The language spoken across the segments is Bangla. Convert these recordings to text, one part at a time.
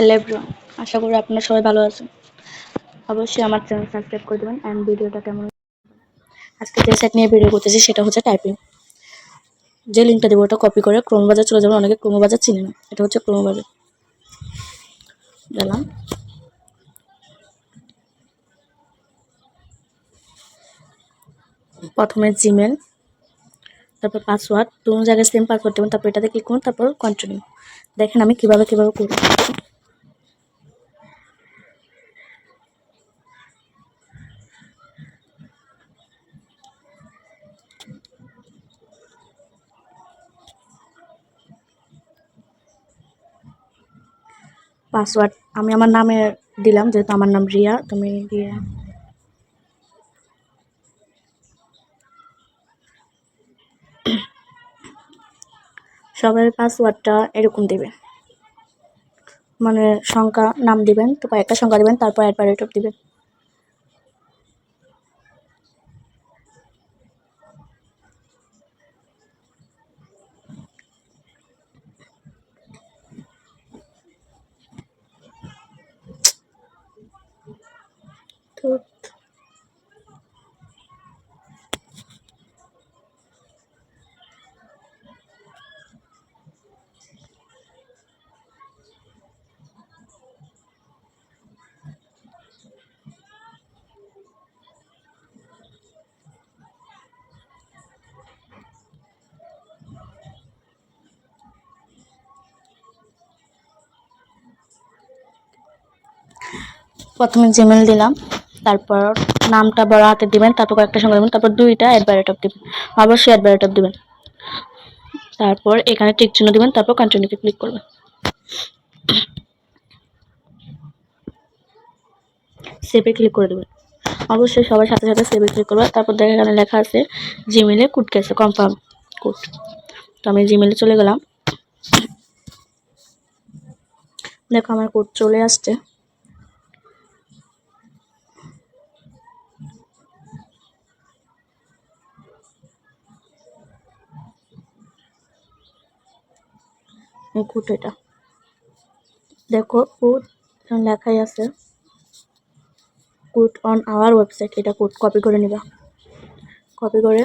হ্যালো এভরিওয়ান, আশা করি আপনারা সবাই ভালো আছেন। অবশ্যই আমার চ্যানেল সাবস্ক্রাইব করে দেবেন অ্যান্ড ভিডিওটা কেমন। আজকে যে সেট নিয়ে ভিডিও করতেছি সেটা হচ্ছে টাইপিং। যে লিঙ্কটা দেবো ওটা কপি করে ক্রোম বাজার চলে যাবেন। অনেকে ক্রোম বাজার চিনে না, এটা হচ্ছে ক্রোম বাজার। গেলাম, প্রথমে জিমেল, তারপর পাসওয়ার্ড, দুটো জায়গায় সেম পাসওয়ার্ড দেবেন। তারপর এটাতে ক্লিক করুন, তারপর কন্টিনিউ। দেখেন আমি কিভাবে করি। পাসওয়ার্ড আমি আমার নামে দিলাম, যেহেতু আমার নাম রিয়া। তুমি রিয়া, সবার পাসওয়ার্ডটা এরকম দেবে, মানে সংখ্যা নাম দিবেন, তারপর একটা সংখ্যা দিবেন, তারপর @ দিবেন। তো প্রথমে জিমেল দিলাম, তারপর নামটা বড় হাতে দিবেন, তারপর কয়েকটা সংখ্যা দেবেন, তারপর দুইটা @ দিবেন, অবশ্যই @ দিবেন। তারপর এখানে টিক চিহ্ন দিবেন, তারপর কন্টিনিউতে ক্লিক করবেন। সেভে ক্লিক করে দেবেন। অবশ্যই সবার সাথে সাথে সেভে ক্লিক করবেন। তারপর দেখে এখানে লেখা আছে জিমেলে কোড গেছে, কনফার্ম কোড। তো আমি জিমেলে চলে গেলাম। দেখো আমার কোড চলে আসছে। কোড এটা দেখো, কোড লেখাই আছে কোড অন আওয়ার ওয়েবসাইট। এটা কোড কপি করে নিবা, কপি করে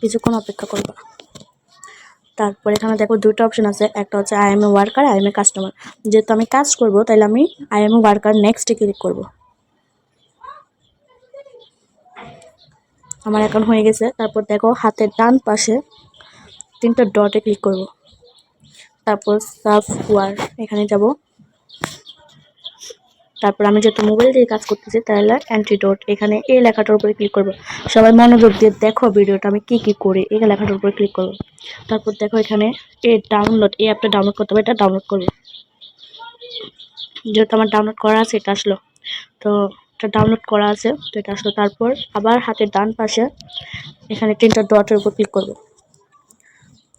কিছুক্ষণ অপেক্ষা করবা। তারপর এখানে দেখো দুটো অপশন আছে, একটা হচ্ছে I M A worker, I M A customer. যেহেতু আমি কাজ করব তাহলে আমি আই এম এ ওয়ার্কার নেক্সটে ক্লিক করব। আমার অ্যাকাউন্ট হয়ে গেছে। তারপর দেখো হাতের ডান পাশে 3টা ডটে ক্লিক করব, তারপর সফটওয়্যার এখানে যাব। তারপর আমি যেহেতু মোবাইল দিয়ে কাজ করতেছি তাহলে অ্যান্টিডোট এখানে এই লেখাটার উপরে ক্লিক করব। সবাই মনোযোগ দিয়ে দেখো ভিডিওটা আমি কি করি। এই লেখাটার উপরে ক্লিক করব। তারপর দেখো এখানে এই অ্যাপটা ডাউনলোড করতে হবে, এটা ডাউনলোড করব। যেহেতু আমার ডাউনলোড করা আছে এটা আসলো, তো এটা ডাউনলোড করা আছে তো এটা আসলো। তারপর আবার হাতের ডান পাশে এখানে 3টা ডটের উপর ক্লিক করব।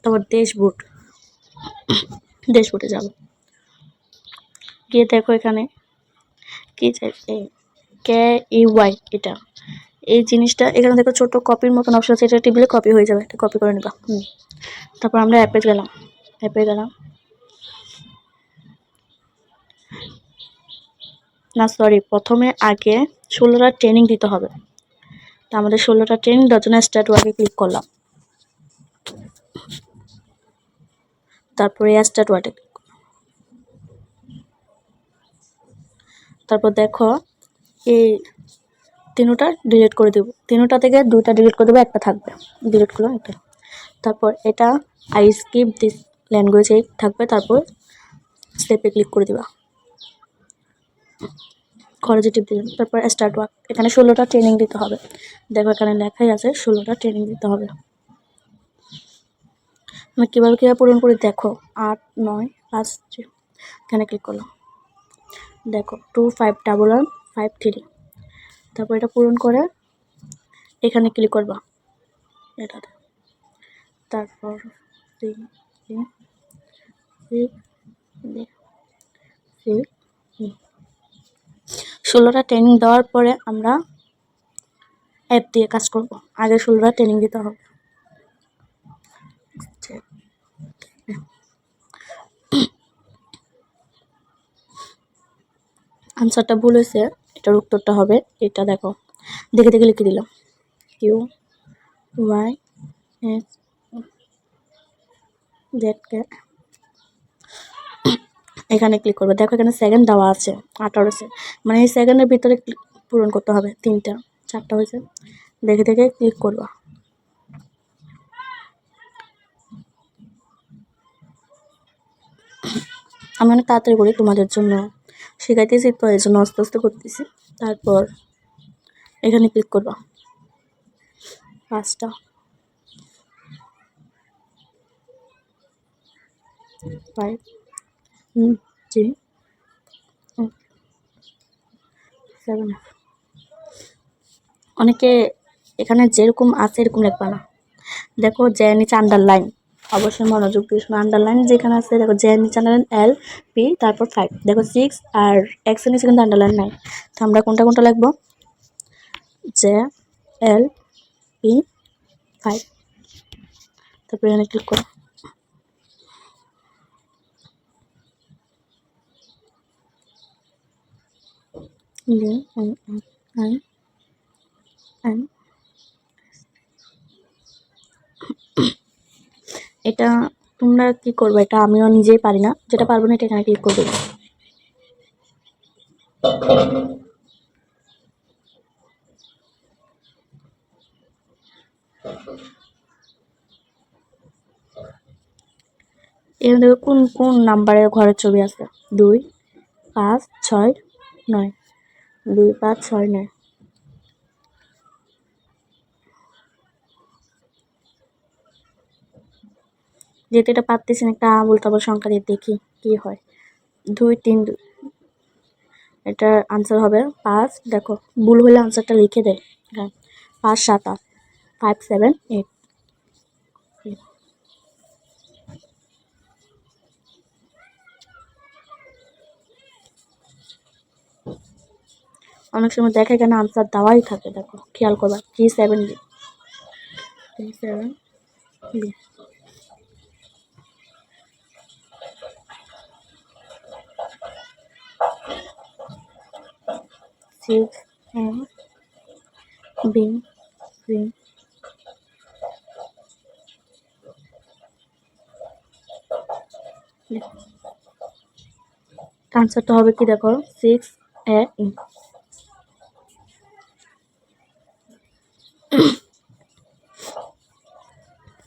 তারপর ড্যাশবোর্ডে যাব, গিয়ে দেখো এখানে কি চাই, KEY, এটা এই জিনিসটা এখানে দেখো ছোট কপির মতন অপশন আছে, এটা টিপলে কপি হয়ে যাবে, এটা কপি করে নিবা। তারপর আমরা অ্যাপে গেলাম, না সরি, প্রথমে আগে 16টা ট্রেনিং দিতে হবে। তো আমাদের 16টা ট্রেনিং দেওয়ার জন্য স্টার্ট ওয়ার্কে ক্লিক করলাম। তারপরে স্টার্ট ওয়ার্কে, তারপর দেখো এই 3টা ডিলিট করে দেবো। 3টা থেকে 2টা ডিলিট করে দেবো, একটা থাকবে, ডিলিট করলাম একটা। তারপর এটা আই স্কিপ দিস ল্যাঙ্গুয়েজ এই থাকবে। তারপর স্টেপে ক্লিক করে দিবা, খরচে টিপ দিলাম। তারপর স্টার্ট ওয়ার্ক, এখানে 16টা ট্রেনিং দিতে হবে। দেখো এখানে লেখাই আছে 16টা ট্রেনিং দিতে হবে। আমি কীভাবে পূরণ করে দেখো, 8 9 5 3 এখানে ক্লিক করলাম। দেখো 251153। তারপর এটা পূরণ করে এখানে ক্লিক করবা এটাতে। তারপর 16টা ট্রেনিং দেওয়ার পরে আমরা অ্যাপ দিয়ে কাজ করব। আগে 16টা ট্রেনিং দিতে হবে। আনসারটা ভুল হয়েছে, এটার উত্তরটা হবে এটা। দেখো দেখে দেখে লিখে দিলাম কিউ ওয়াই এস জেড কে। এখানে ক্লিক করবে। দেখো এখানে সেকেন্ড দেওয়া আছে 18 মানে এই সেকেন্ডের ভিতরে পূরণ করতে হবে। 3টা 4টা হয়েছে, দেখে দেখে ক্লিক করবা। আমি অনেক তাড়াতাড়ি করি তোমাদের জন্য শেখাইতেছি, তো এই জন্য আস্তে আস্তে করতেছি। তারপর এখানে ক্লিক করবা 5টা 5 জি 7। অনেকে এখানে যেরকম আছে এরকম লিখবা না। দেখো যে নিচে আন্ডারলাইন, অবশ্যই মনোযোগ দিয়ে শোনো। আন্ডারলাইন যেখানে আছে দেখো যে নিচে আন্ডারলাইন এল পি তারপর 5। দেখো 6 আর এক্স এর নিচে কিন্তু আন্ডারলাইন নাই। তো আমরা কোনটা কোনটা লিখবো? যে এল পি 5। তারপর এখানে ক্লিক করো। এটা তোমরা কি করবে, এটা আমিও নিজেই পারি না, যেটা পারবো না এটা এখানে ক্লিক করবে। এখানে দেখো কোন কোন নাম্বারের ঘরের ছবি আছে। 2 5 6 9 2 5 6 9। যেহেতু এটা পারতেছি না, একটা বলতে হবে সংখ্যা দিয়ে দেখি কি হয়। 2 3 2, এটার আনসার হবে 5। দেখো ভুল হলে আনসারটা লিখে দেয়। হ্যাঁ 5 7 8 5 7 8। অনেক সময় দেখা এখানে আনসার দেওয়াই থাকে। দেখো খেয়াল করবা 3 7 B 3 7 B. Six M B C. আনসারটা হবে কি দেখো 6 এ ই।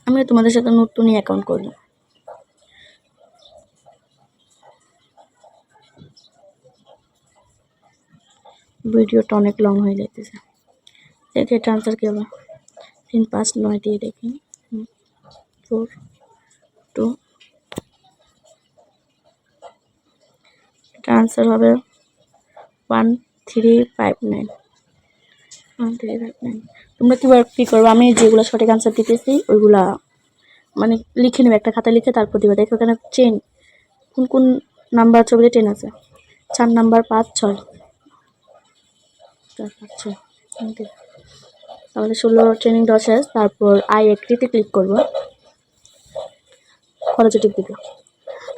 আমি তোমাদের সাথে নতুনই অ্যাকাউন্ট করি। ভিডিওটা অনেক লং হয়ে যাইতেছে। দেখি এটা আনসার কি হবে। 3 5 9 দিয়ে দেখি 4 2। এটা আনসার হবে 1 3 5 9 1 3 5 9। তোমরা কি করবে, আমি যেগুলো সঠিক আনসার দিতেছি ওইগুলা মানে লিখে নেবে, একটা খাতা লিখে তারপর দিবে। দেখো এখানে চেন কোন কোন নাম্বার ছবিতে চেন আছে। 4 নাম্বার 5 6 4 5 6। আমাদের 16 ট্রেনিং দেওয়া শেষ। তারপর আই এগ্রিতে ক্লিক করবো। খরচে টিপ দিবে।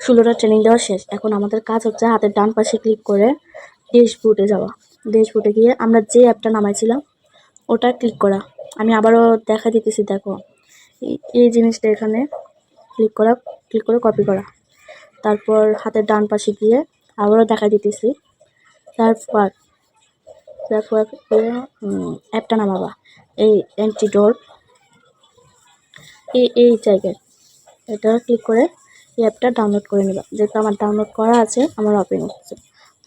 16টা ট্রেনিং দেওয়া শেষ। এখন আমাদের কাজ হচ্ছে হাতের ডান পাশে ক্লিক করে ড্যাশবোর্ডে যাওয়া। ড্যাশবোর্ডে গিয়ে আমরা যে অ্যাপটা নামাইছিলাম ওটা ক্লিক করা। আমি আবারও দেখা দিতেছি। দেখো এই জিনিসটা এখানে ক্লিক করে কপি করা। তারপর হাতের ডান পাশে গিয়ে আবারও দেখা দিতেছি। তারপর অ্যাপটা নামাবা। এই অ্যান্টিডোট এই জায়গায় এটা ক্লিক করে এই অ্যাপটা ডাউনলোড করে নেবা। যেহেতু আমার ডাউনলোড করা আছে, আমার ওপেন হচ্ছে।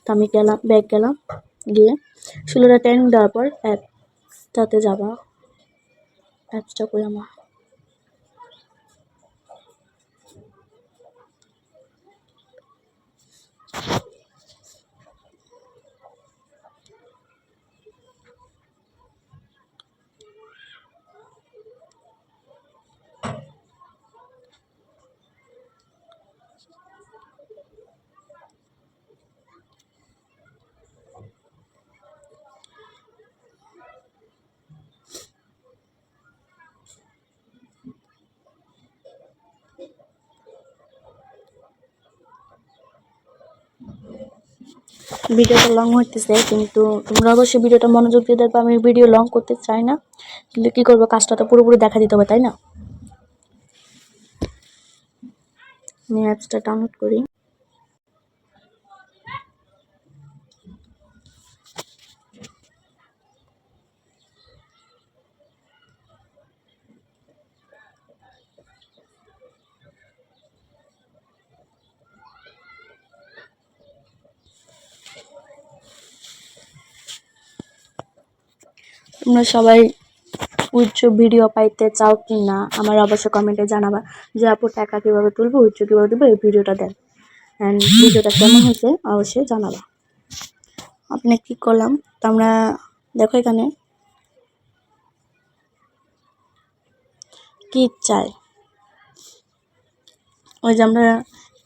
তো আমি গেলাম, ব্যাক গেলাম, গিয়ে 16টা ট্রেনিং দেওয়ার পর অ্যাপসটাতে যাবা। অ্যাপসটা করে আমার ভিডিওটা লং হইতেছে, কিন্তু তোমরা অবশ্যই ভিডিওটা মনোযোগ দিয়ে দেখবে। আমি ভিডিও লং করতে চাই না, কিন্তু কী করবো, কাজটা তো পুরোপুরি দেখা দিতে হবে, তাই না? আমি অ্যাপসটা ডাউনলোড করি। তোমরা সবাই উচ্চ ভিডিও পাইতে চাও কি না আমার অবশ্যই কমেন্টে জানাবা, যে আপু টাকা কীভাবে তুলবো, উচ্চ কীভাবে দেবো, এই ভিডিওটা দেন। অ্যান্ড ভিডিওটা কেমন হয়েছে অবশ্যই জানাবা। আপনি কি করলাম, তো আমরা দেখো এখানে কি চাই, ওই যে আমরা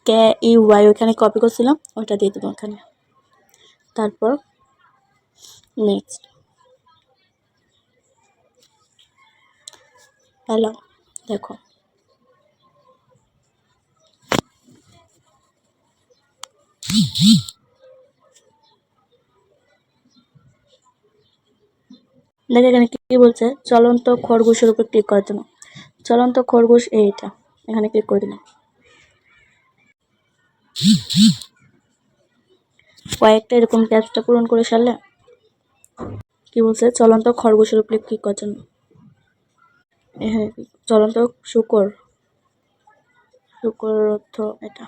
KEY ওইখানে কপি করছিলাম, ওইটা দিয়ে দেবো এখানে। তারপর নেক্সট হ্যালো, দেখো দেখো এখানে কি বলছে, চলন্ত খরগোশের উপর ক্লিক করার জন্য। চলন্ত খরগোশ এইটা, এখানে ক্লিক করে দিলাম। কয়েকটা এরকম ক্যাপচা পূরণ করে সারলে কি বলছে, চলন্ত খরগোশের উপর ক্লিক করার জন্য। এখানে চলন্ত শুকর, শুকর অর্থ এটা।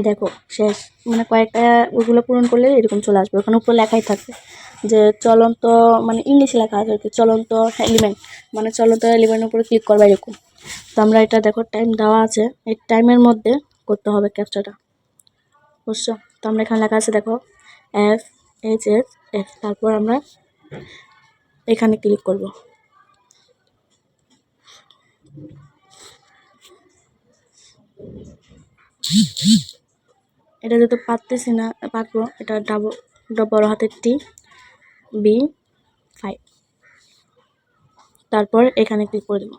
দেখো শেষ, মানে কয়েকটা ওগুলো পূরণ করলে এরকম চলে আসবে। ওখানে উপর লেখাই থাকবে যে চলন্ত, মানে ইংলিশে লেখা আছে আর কি, চলন্ত এলিমেন্ট, মানে চলন্ত এলিমেন্টের উপরে ক্লিক করবা এরকম। তো আমরা এটা দেখো টাইম দেওয়া আছে, এই টাইমের মধ্যে করতে হবে ক্যাপচাটা, বুঝছো? তো আমরা এখানে লেখা আছে দেখো FHSF, তারপর আমরা এখানে ক্লিক করব। এটা যেহেতু পারতেছি না, পারবো, এটা বড় হাতের TB5, তারপর এখানে ক্লিক করে দেবো।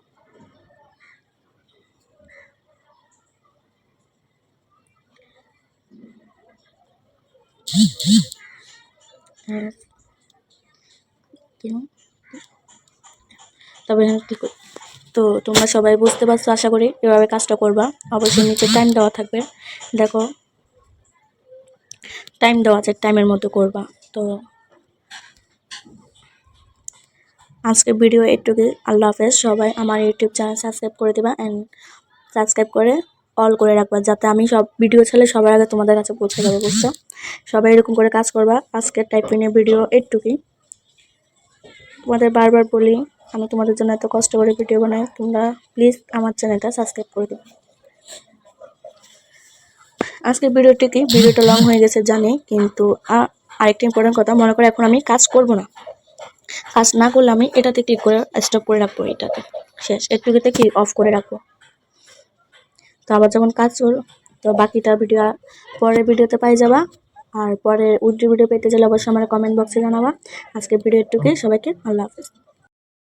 তবে এখানে ক্লিক করি। তো তোমরা সবাই বুঝতে পারছো আশা করি, এভাবে কাজটা করবা। অবশ্যই নিচে টাইম দেওয়া থাকবে, দেখো টাইম দেওয়া আছে, টাইমের মধ্যে করবা। তো আজকের ভিডিও এটুকুই, আল্লাহ হাফেজ। সবাই আমার ইউটিউব চ্যানেল সাবস্ক্রাইব করে দেবা, অ্যান্ড সাবস্ক্রাইব করে অল করে রাখবা, যাতে আমি সব ভিডিও ছাড়লে সবার আগে তোমাদের কাছে পৌঁছে যাবে, বুঝছো? সবাই এরকম করে কাজ করবা। আজকের টাইপিংয়ের ভিডিও এটুকুই। তোমাদের বারবার বলি, আমি তোমাদের জন্য এত কষ্ট করে ভিডিও বানাই, তোমরা প্লিজ আমার চ্যানেলটা সাবস্ক্রাইব করে দেবো। আজকের ভিডিওটা লং হয়ে গেছে জানি, কিন্তু আরেকটা ইম্পর্টেন্ট কথা, মনে করো এখন আমি কাজ করব না, কাজ না করলে আমি এটাতে ক্লিক করে স্টপ করে রাখবো, এটাতে শেষ, একটুকুতে ক্লিক অফ করে রাখবো। তো আবার যখন কাজ করো, তো বাকিটা ভিডিও পরের ভিডিওতে পাই যাবা। আর পরে উইড্রি ভিডিও পেতে গেলে অবশ্যই আমার কমেন্ট বক্সে জানাবা। আজকের ভিডিও এটুকুই, সবাইকে আল্লাহ হাফেজ।